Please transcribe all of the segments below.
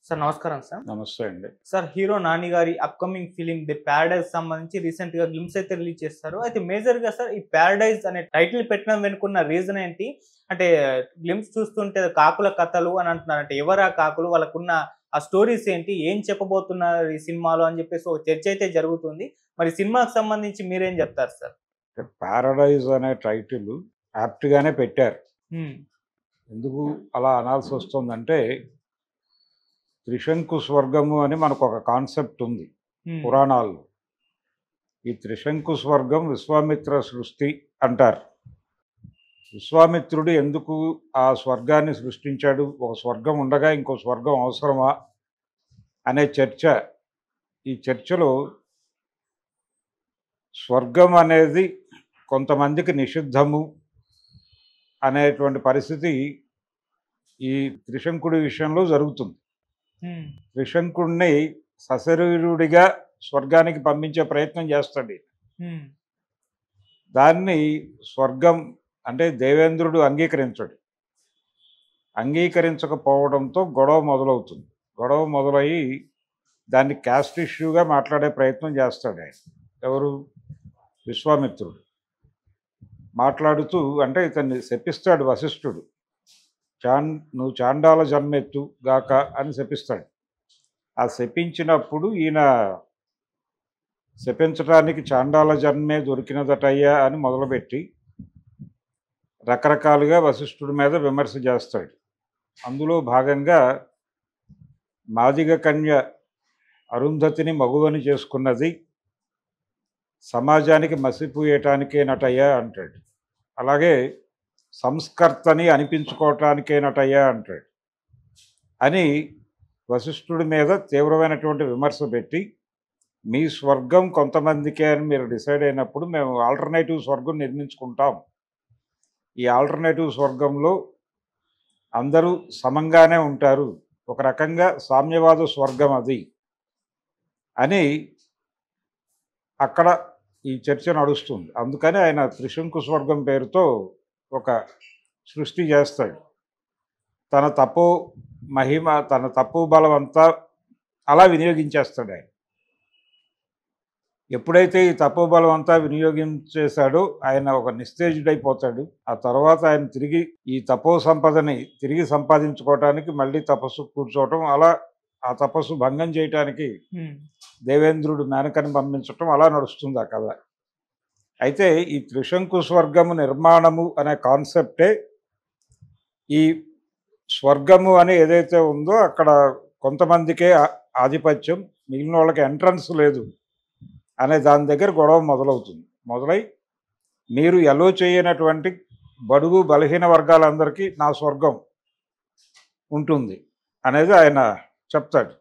Sir నమస్కారం sir. నమస్తే అండి. సార్ హీరో 'నాని' గారి అప్‌కమింగ్ ఫిల్మ్ 'ది ప్యారడైజ్' సంబంధించి రీసెంట్‌గా గ్లింప్స్ అయితే రిలీజ్ చేస్తారు. అయితే మేజర్‌గా సార్ ఈ 'ప్యారడైజ్' అనే టైటిల్ పెట్టడం వెనుకున్న రీజన్ ఏంటి? అంటే గ్లింప్స్ చూస్తుంటే కాకుల కథలు అని అంటున్నారు. అంటే ఎవరా కాకులు? వాళ్ళకున్న ఆ స్టోరీస్ ఏంటి? ఏం చెప్పబోతున్నారు ఈ సినిమాలో అని చెప్పేసి ఒక చర్చ అయితే జరుగుతుంది. మరి సినిమాకి సంబంధించి మీరేం చెప్తారు సార్? 'పారడైజ్' అనే టైటిల్ యాప్ట్‌గానే పెట్టారు. హ్మ్. ఎందుకు అలా అనాల్సొస్తుందంటే, 'త్రిశంకు స్వర్గము' అని మనకొక కాన్సెప్ట్ ఉంది హ్మ్. పురాణాల్లో. ఈ 'త్రిశంకు స్వర్గం' విశ్వామిత్ర సృష్టి అంటారు. విశ్వామిత్రుడు ఎందుకు ఆ స్వర్గాన్ని సృష్టించాడు? ఒక స్వర్గం ఉండగా ఇంకో స్వర్గం అవసరమా? అనే చర్చ. ఈ చర్చలో స్వర్గం అనేది కొంతమందికి నిషిద్ధము అనేటువంటి పరిస్థితి ఈ త్రిశంకుడి విషయంలో జరుగుతుంది. హ్మ్. త్రిశంకుడిని సశరీరుడిగా స్వర్గానికి పంపించే ప్రయత్నం చేస్తాడు ఈయన. హ్మ్. దాన్ని స్వర్గం అంటే దేవేంద్రుడు అంగీకరించడు. అంగీకరించకపోవడంతో గొడవ మొదలవుతుంది. గొడవ మొదలయ్యి దాన్ని క్యాస్ట్ ఇష్యూగా మాట్లాడే ప్రయత్నం చేస్తాడు ఆయన. ఎవరు? విశ్వామిత్రుడు. మాట్లాడుతూ అంటే ఇతన్ని శపిస్తాడు వశిష్ఠుడు. నువ్వు చాండాల జన్మెత్తు గాక అని శపిస్తాడు. ఆ శపించినప్పుడు ఈయన శపించడానికి చాండాల జన్మే దొరికినదటయ్యా అని మొదలుపెట్టి రకరకాలుగా వశిష్ఠుడి మీద విమర్శ చేస్తాడు. అందులో భాగంగా మాదిగ కన్య అరుంధతిని మగువని చేసుకున్నది సమాజానికి మసిపూయటానికేనటయ్యా అంటాడు. అలాగే సంస్కర్తని అనిపించుకోవటానికేనటయ్యా అంటాడు. అని వశిష్ఠుడి మీద తీవ్రమైనటువంటి విమర్శ పెట్టి, మీ స్వర్గం కొంతమందికే అని మీరు డిసైడ్ అయినప్పుడు మేము ఆల్టర్నేటివ్ స్వర్గం నిర్మించుకుంటాం. ఈ ఆల్టర్నేటివ్ స్వర్గంలో అందరూ సమంగానే ఉంటారు. ఒక రకంగా సామ్యవాద స్వర్గం అది అని అక్కడ ఈ చర్చ నడుస్తుంది. అందుకని ఆయన త్రిశంకు స్వర్గం పేరుతో ఒక సృష్టి చేస్తాడు. తన తపో మహిమ, తన తప్పు బలం అంతా అలా వినియోగించేస్తాడు ఆయన. ఎప్పుడైతే ఈ తపో బలం అంతా వినియోగించేశాడో ఆయన ఒక నిస్తేజుడైపోతాడు. ఆ తర్వాత ఆయన తిరిగి ఈ తపో సంపదని తిరిగి సంపాదించుకోవటానికి మళ్ళీ తపస్సు కూర్చోవటం, అలా ఆ తపస్సు భంగం చేయటానికి దేవేంద్రుడు మేనకని పంపించటం అలా నడుస్తుంది ఆ కథ. అయితే ఈ త్రిశంకు స్వర్గము నిర్మాణము అనే కాన్సెప్టే ఈ స్వర్గము అని ఏదైతే ఉందో అక్కడ కొంతమందికే ఆధిపత్యం, మిగిలిన వాళ్ళకి ఎంట్రన్స్ లేదు అనే దాని దగ్గర గొడవ మొదలవుతుంది. మొదలై మీరు ఎలో చేయనటువంటి బడుగు బలహీన వర్గాలందరికీ నా స్వర్గం ఉంటుంది అనేది ఆయన చెప్తాడు.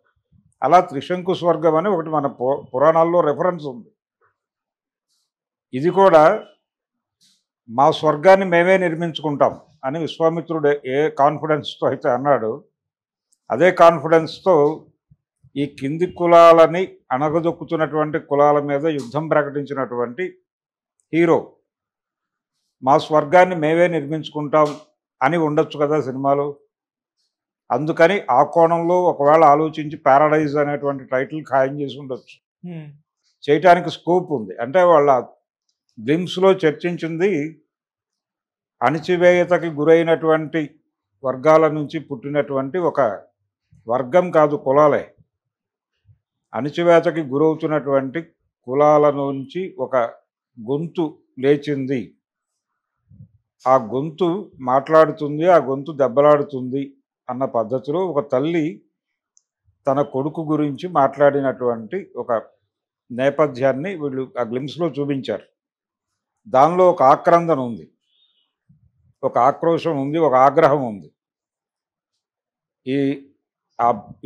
అలా త్రిశంకు స్వర్గం అని ఒకటి మన పురాణాల్లో రెఫరెన్స్ ఉంది. ఇది కూడా మా స్వర్గాన్ని మేమే నిర్మించుకుంటాం అని విశ్వామిత్రుడు ఏ కాన్ఫిడెన్స్తో అయితే అన్నాడు, అదే కాన్ఫిడెన్స్తో ఈ కింది కులాలని అణగదొక్కుతున్నటువంటి కులాల మీద యుద్ధం ప్రకటించినటువంటి హీరో మా స్వర్గాన్ని మేమే నిర్మించుకుంటాం అని ఉండొచ్చు కదా సినిమాలో. అందుకని ఆ కోణంలో ఒకవేళ ఆలోచించి ప్యారడైజ్ అనేటువంటి టైటిల్ ఖాయం చేసి ఉండొచ్చు. చేయటానికి స్కోప్ ఉంది. అంటే వాళ్ళ గ్లిమ్స్లో చర్చించింది అణిచివేయతకి గురైనటువంటి వర్గాల నుంచి పుట్టినటువంటి ఒక వర్గం కాదు, కులాలే. అణిచివేతకి గురవుతున్నటువంటి కులాల నుంచి ఒక గొంతు లేచింది. ఆ గొంతు మాట్లాడుతుంది, ఆ గొంతు దెబ్బలాడుతుంది అన్న పద్ధతిలో ఒక తల్లి తన కొడుకు గురించి మాట్లాడినటువంటి ఒక నేపథ్యాన్ని వీళ్ళు ఆ గ్లిమ్స్లో చూపించారు. దానిలో ఒక ఆక్రందన ఉంది, ఒక ఆక్రోశం ఉంది, ఒక ఆగ్రహం ఉంది.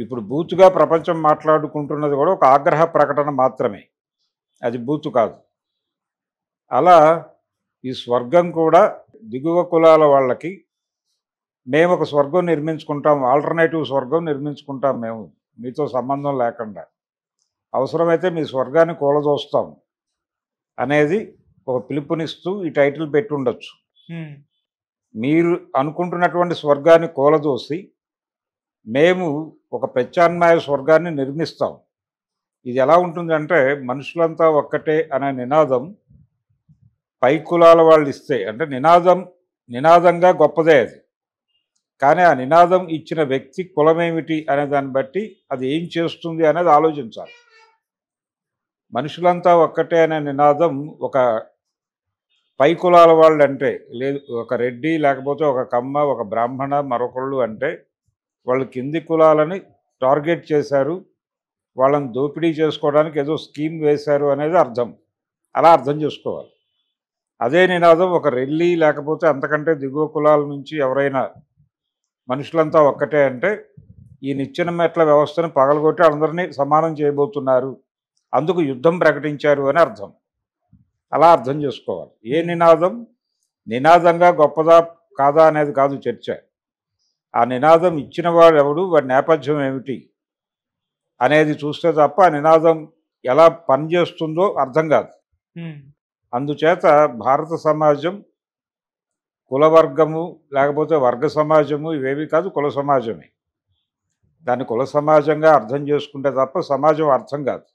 ఇప్పుడు బూతుగా ప్రపంచం మాట్లాడుకుంటున్నది కూడా ఒక ఆగ్రహ ప్రకటన మాత్రమే, అది బూతు కాదు. అలా ఈ స్వర్గం కూడా దిగువ కులాల వాళ్ళకి మేము ఒక స్వర్గం నిర్మించుకుంటాం, ఆల్టర్నేటివ్ స్వర్గం నిర్మించుకుంటాం, మేము మీతో సంబంధం లేకుండా అవసరమైతే మీ స్వర్గాన్ని కూలదోస్తాం అనేది ఒక పిలుపునిస్తూ ఈ టైటిల్ పెట్టి ఉండొచ్చు. మీరు అనుకుంటున్నటువంటి స్వర్గాన్ని కూలదోసి మేము ఒక ప్రత్యామ్నాయ స్వర్గాన్ని నిర్మిస్తాం. ఇది ఎలా ఉంటుందంటే మనుషులంతా ఒక్కటే అనే నినాదం పై కులాల వాళ్ళు ఇస్తే, అంటే నినాదంగా గొప్పదే అది. కానీ ఆ నినాదం ఇచ్చిన వ్యక్తి కులమేమిటి అనే దాన్ని బట్టి అది ఏం చేస్తుంది అనేది ఆలోచించాలి. మనుషులంతా ఒక్కటే అనే నినాదం ఒక పై కులాల వాళ్ళు అంటే, లేదు ఒక రెడ్డి లేకపోతే ఒక కమ్మ ఒక బ్రాహ్మణ మరొకళ్ళు అంటే వాళ్ళు కింది కులాలని టార్గెట్ చేశారు, వాళ్ళని దోపిడీ చేసుకోవడానికి ఏదో స్కీమ్ వేశారు అనేది అర్థం. అలా అర్థం చేసుకోవాలి. అదే నినాదం ఒక రెల్లి లేకపోతే అంతకంటే దిగువ కులాల నుంచి ఎవరైనా మనుషులంతా ఒక్కటే అంటే ఈ నిచ్చెన మెట్ల వ్యవస్థను పగలగొట్టి అందరినీ సమానం చేయబోతున్నారు, అందుకు యుద్ధం ప్రకటించారు అని అర్థం. అలా అర్థం చేసుకోవాలి. ఏ నినాదంగా గొప్పదా కాదా అనేది కాదు చర్చ. ఆ నినాదం ఇచ్చిన వాడు ఎవడు, వాడి నేపథ్యం ఏమిటి అనేది చూస్తే తప్ప ఆ నినాదం ఎలా పనిచేస్తుందో అర్థం కాదు. అందుచేత భారత సమాజం కులవర్గము లేకపోతే వర్గ సమాజము ఇవేవి కాదు, కుల సమాజమే. దాన్ని కుల సమాజంగా అర్థం చేసుకుంటే తప్ప సమాజం అర్థం కాదు.